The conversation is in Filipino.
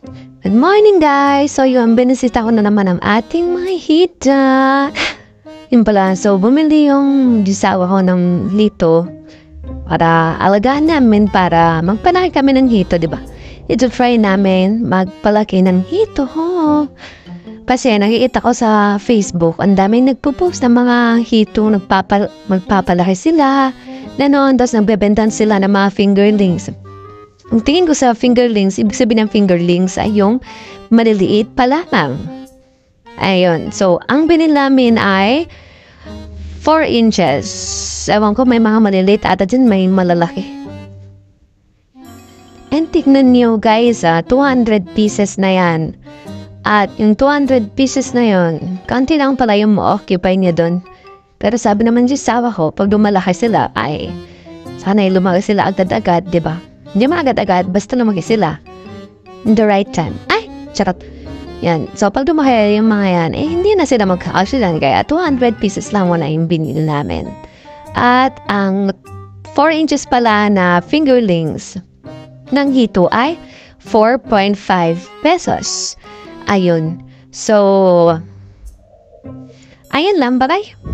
Good morning guys! So yun, binisita ko na naman ang ating mga hita. Yun pala, so bumili yung disawa ko ng hito para alagaan namin para magpalaki kami ng hito, di ba? Ito try namin magpalaki ng hito. Kasi nakikita ko sa Facebook, ang daming nagpo-post ng mga hito, magpapalaki sila. Ganon, tapos nagbebentan sila ng mga fingerlings. Ang tingin ko sa fingerlings, ibig sabihin ng fingerlings ay yung maliliit pa lamang. Ayun, so ang binili namin ay 4 inches. Ewan ko, may mga maliliit ata dyan, may malalaki. And tignan nyo guys, 200 pieces na yan. At yung 200 pieces na yon, kanti lang pala yung ma-occupy niya doon. Pero sabi naman yung sawa ko, pag lumalaki sila, ay sana lumaki sila agad-agad, di ba? Hindi agad-agad, basta lumaki sila. In the right time. Ay, charot. Yan. So, pag lumaki yung mga yan, hindi na sila magka-accident. Kaya 200 pieces lang muna yung binili namin. At ang 4 inches pala na fingerlings ng hito ay 4.5 pesos. Ayun. So, ayun lang. Bye-bye.